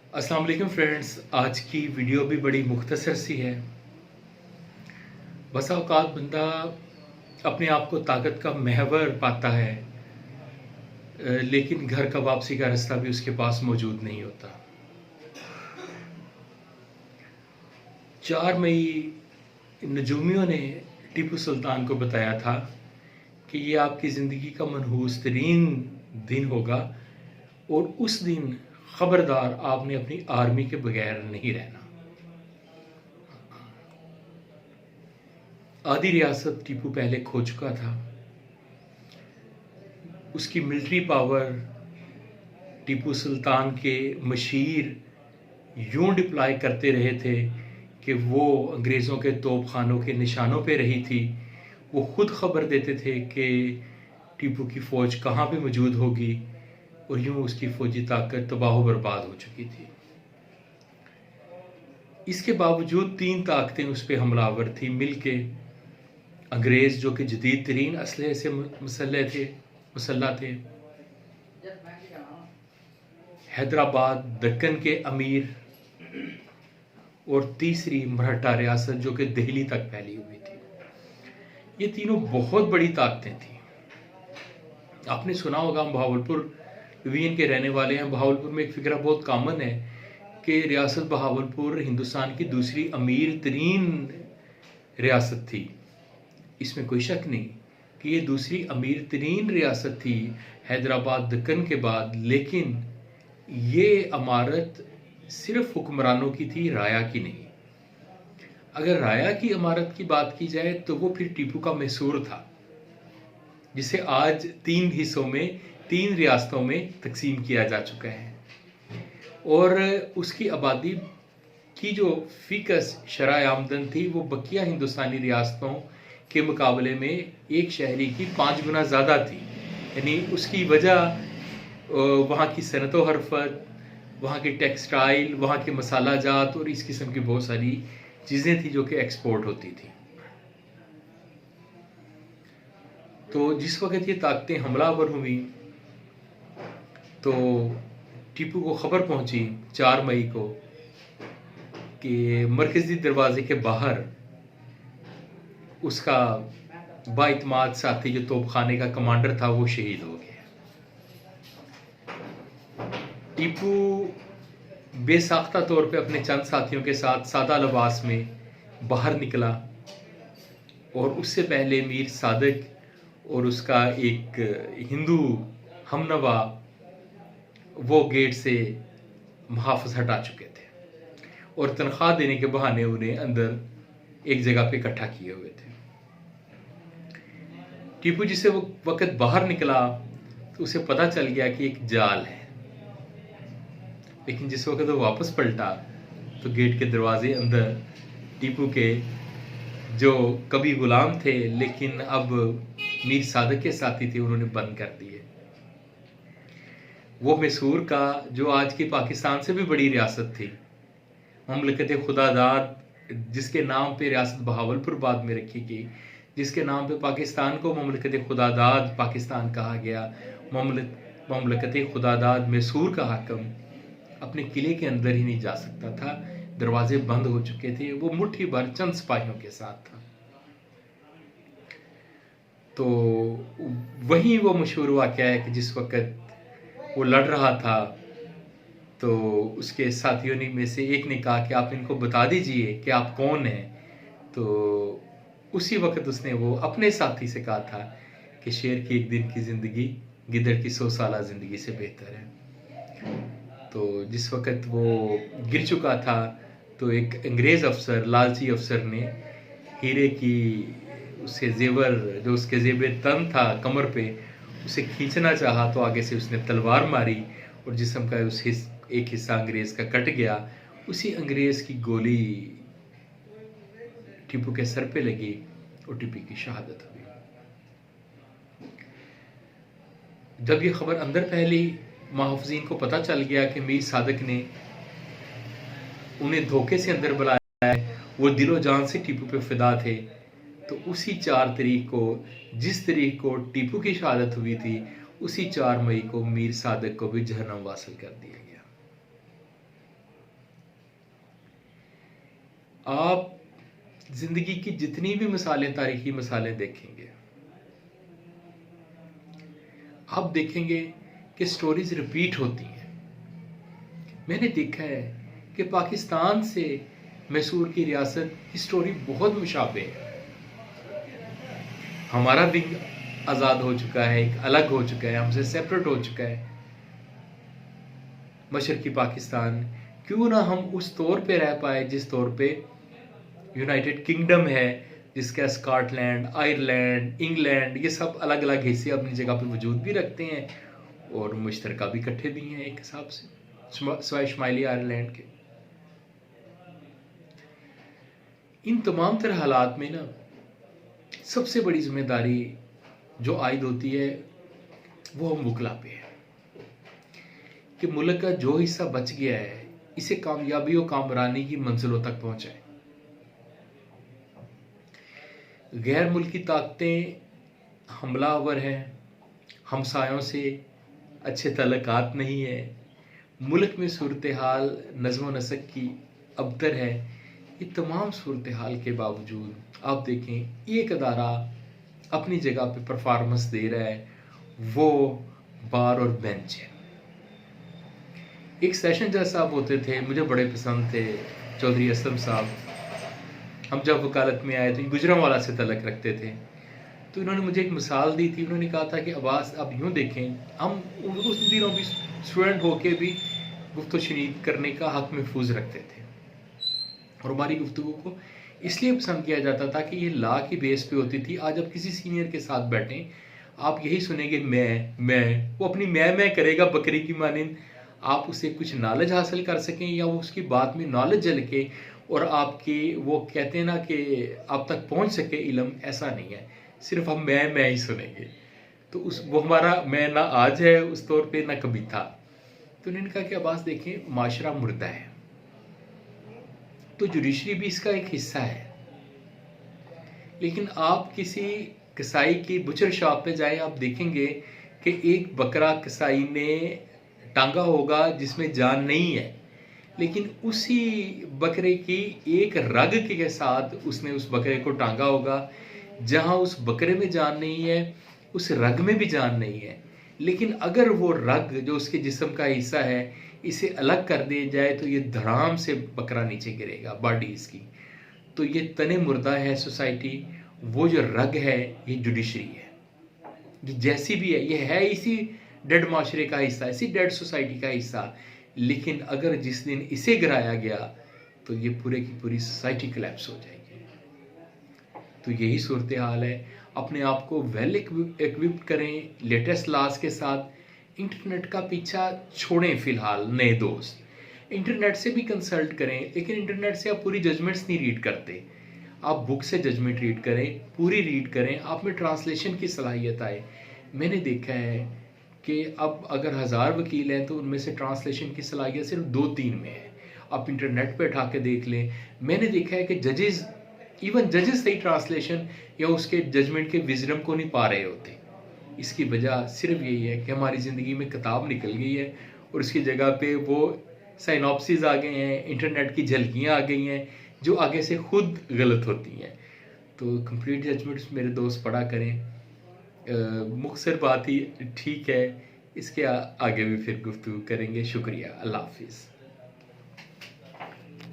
अस्सलाम वालेकुम फ्रेंड्स। आज की वीडियो भी बड़ी मुख्तसर सी है। बसा औकात बंदा अपने आप को ताकत का महवर पाता है, लेकिन घर का वापसी का रास्ता भी उसके पास मौजूद नहीं होता। 4 मई नजूमियों ने टीपू सुल्तान को बताया था कि ये आपकी ज़िंदगी का मनहूस तरीन दिन होगा और उस दिन खबरदार आपने अपनी आर्मी के बगैर नहीं रहना। आधी रियासत टीपू पहले खो चुका था। उसकी मिलिट्री पावर टीपू सुल्तान के मशीर यूं डिप्लॉय करते रहे थे कि वो अंग्रेज़ों के तोपखानों के निशानों पे रही थी। वो खुद खबर देते थे कि टीपू की फ़ौज कहाँ पे मौजूद होगी और यूं उसकी फ़ौजी ताकत तबाह बर्बाद हो चुकी थी। इसके बावजूद 3 ताकतें उस पर हमलावर थी मिल के। अंग्रेज़ जो कि जदीद तरीन असलहे से मुसल्लह थे, हैदराबाद दक्कन के अमीर और तीसरी मराठा रियासत जो कि दिल्ली तक फैली हुई थी। ये तीनों बहुत बड़ी ताकतें थी। आपने सुना होगा, हम बहावलपुर डिवीजन के रहने वाले हैं। बहावलपुर में एक फिक्रा बहुत कॉमन है कि रियासत बहावलपुर हिंदुस्तान की दूसरी अमीर तरीन रियासत थी। इसमें कोई शक नहीं कि ये दूसरी अमीर तरीन रियासत थी हैदराबाद दक्कन के बाद, लेकिन ये इमारत सिर्फ हुक्मरानों की थी, राया की नहीं। अगर राया की इमारत की बात की जाए तो वो फिर टीपू का मैसूर था, जिसे आज 3 हिस्सों में 3 रियासतों में तकसीम किया जा चुका है। और उसकी आबादी की जो फीकस शरह आमदन थी वो बकिया हिंदुस्तानी रियासतों के मुकाबले में एक शहरी की 5 गुना ज़्यादा थी। यानी उसकी वजह वहाँ की सनत व हरफत, वहाँ की टेक्सटाइल, वहाँ के मसाला जात और इस किस्म की बहुत सारी चीज़ें थी जो कि एक्सपोर्ट होती थी। तो जिस वक्त ये ताकतें हमलावर हुई तो टीपू को खबर पहुंची 4 मई को कि मरकज़ी दरवाजे के बाहर उसका बाइतमाद साथी जो तोपखाने का कमांडर था वो शहीद हो गया। टीपू बेसाख्ता तौर पे अपने चंद साथियों के साथ सादा लिबास में बाहर निकला और उससे पहले मीर सादिक और उसका एक हिंदू हमनवा वो गेट से मुहाफ़िज़ हटा चुके थे और तनख्वाह देने के बहाने उन्हें अंदर एक जगह पे इकट्ठा किए हुए थे। टीपू जिसे वो वक़्त बाहर निकला तो उसे पता चल गया कि एक जाल है, लेकिन जिस वक़्त वो वापस पलटा तो गेट के दरवाजे अंदर टीपू के जो कभी गुलाम थे लेकिन अब मीर सादिक के साथी थे, उन्होंने बंद कर दिए। वो मैसूर का जो आज की पाकिस्तान से भी बड़ी रियासत थी, ममलकत खुदादाद, जिसके नाम पे रियासत बहावलपुर बाद में रखी गई, जिसके नाम पे पाकिस्तान को ममलकत खुदादाद पाकिस्तान कहा गया। ममलकत खुदादाद मैसूर का हाकम अपने किले के अंदर ही नहीं जा सकता था, दरवाजे बंद हो चुके थे। वो मुट्ठी भर चंद सिपाहियों के साथ था। तो वही वो मशहूर वाक़या है कि जिस वक़्त वो लड़ रहा था तो उसके साथियों ने में से एक ने कहा कि आप इनको बता दीजिए कि आप कौन हैं। तो उसी वक्त उसने वो अपने साथी से कहा था कि शेर की एक दिन की ज़िंदगी गिद्दड़ की 100 साला ज़िंदगी से बेहतर है। तो जिस वक्त वो गिर चुका था तो एक अंग्रेज़ अफसर, लालची अफसर ने हीरे की उसके जेवर, जो उसके जेब तन था कमर पे, उसे खींचना चाहा तो आगे से उसने तलवार मारी और जिस्म का एक हिस्सा अंग्रेज़ का कट गया। उसी अंग्रेज़ की गोली टीपू के सर पे लगी और टीपू की शहादत हुई। जब ये खबर अंदर फैली, मुहाफ़िज़ीन को पता चल गया कि मीर सादिक ने उन्हें धोखे से अंदर बुलाया है, वो दिलो जान से टीपू पे फिदा थे। तो उसी 4 तारीख को, जिस तारीख को टीपू की शहादत हुई थी, उसी 4 मई को मीर सादिक को भी जहन्नम वासिल कर दिया गया। आप जिंदगी की जितनी भी मिसालें, तारीखी मिसालें देखेंगे, आप देखेंगे कि स्टोरीज रिपीट होती हैं। मैंने देखा है कि पाकिस्तान से मैसूर की रियासत की स्टोरी बहुत मुशाबे है। हमारा विंग आज़ाद हो चुका है, एक अलग हो चुका है, हमसे सेपरेट हो चुका है। मशरकी पाकिस्तान, क्यों ना हम उस तौर पे रह पाए जिस तौर पे यूनाइटेड किंगडम है, जिसका स्कॉटलैंड, आयरलैंड, इंग्लैंड, ये सब अलग अलग हिस्से अपनी जगह पे वजूद भी रखते हैं और मुश्तरका भी इकट्ठे भी हैं एक हिसाब से, सिवाय शुमाली आयरलैंड के। इन तमाम तरह हालात में ना सबसे बड़ी जिम्मेदारी जो आयद होती है वो हम वकला पे है कि मुल्क का जो हिस्सा बच गया है इसे कामयाबी और कामरानी की मंजिलों तक पहुंचाए। गैर मुल्की ताकतें हमलावर हैं, हमसायों से अच्छे तल्लुकात नहीं है, मुल्क में सूरत हाल नज़्म नसक की अबतर है। ये तमाम सूरत हाल के बावजूद आप देखें एक अदारा अपनी जगह पे परफॉर्मेंस दे रहा है, वो बार और बेंच है। एक सेशन जज साहब होते थे, मुझे बड़े पसंद थे, चौधरी असलम साहब। हम जब वकालत में आए तो गुजरांवाला से तलक रखते थे, तो इन्होंने मुझे एक मिसाल दी थी। उन्होंने कहा था कि अब्बास आप यूँ देखें, हम उस दिनों भी स्टूडेंट होके भी गुफ्तगू शनीद करने का हक महफूज रखते थे और हमारी गुफ्तगू को इसलिए पसंद किया जाता था कि ये लॉ की बेस पे होती थी। आज आप किसी सीनियर के साथ बैठें, आप यही सुनेंगे मैं, वो अपनी मैं करेगा बकरी की मानिंद। आप उससे कुछ नॉलेज हासिल कर सकें या वो उसकी बात में नॉलेज झल के और आपकी वो कहते हैं ना कि आप तक पहुंच सके इल्म, ऐसा नहीं है। सिर्फ हम मैं ही सुनेंगे, तो वो हमारा मैं ना आज है उस तौर पे ना कभी था। तो उन्होंने कहा कि अब्बास देखें, माशरा मुर्दा है तो जुडिशरी भी इसका एक हिस्सा है। लेकिन आप किसी कसाई की बुचर शॉप पे जाए, आप देखेंगे कि एक बकरा कसाई ने टांगा होगा जिसमें जान नहीं है, लेकिन उसी बकरे की एक रग के साथ उसने उस बकरे को टांगा होगा। जहां उस बकरे में जान नहीं है, उस रग में भी जान नहीं है। लेकिन अगर वो रग जो उसके जिस्म का हिस्सा है इसे अलग कर दिया जाए तो ये धड़ाम से बकरा नीचे गिरेगा, बॉडी इसकी। तो ये तने मुर्दा है सोसाइटी, वो जो रग है ये जुडिशरी है। ये जैसी भी है, ये है इसी डेड माशरे का हिस्सा, इसी डेड सोसाइटी का हिस्सा। लेकिन अगर जिस दिन इसे गिराया गया तो ये पूरे की पूरी सोसाइटी कोलैप्स हो जाएगी। तो यही सूरत हाल है। अपने आप को वेल इक्विप्ड करें लेटेस्ट लॉज के साथ। इंटरनेट का पीछा छोड़ें फिलहाल, नए दोस्त इंटरनेट से भी कंसल्ट करें, लेकिन इंटरनेट से आप पूरी जजमेंट्स नहीं रीड करते। आप बुक से जजमेंट रीड करें, पूरी रीड करें, आप में ट्रांसलेशन की सलाहियत आए। मैंने देखा है कि अब अगर 1000 वकील हैं तो उनमें से ट्रांसलेशन की सलाहियत सिर्फ 2-3 में है। आप इंटरनेट पे उठा के देख लें। मैंने देखा है कि जजेस सही ट्रांसलेशन या उसके जजमेंट के विजडम को नहीं पा रहे होते। इसकी वजह सिर्फ यही है कि हमारी ज़िंदगी में किताब निकल गई है और उसकी जगह पे वो साइनॉप्सिस आ गए हैं, इंटरनेट की झलकियाँ आ गई हैं जो आगे से खुद गलत होती हैं। तो कंप्लीट जजमेंट्स मेरे दोस्त पढ़ा करें। मुख्तसर बात ही ठीक है, इसके आगे भी फिर गुफ्तगू करेंगे। शुक्रिया, अल्लाह हाफिज़।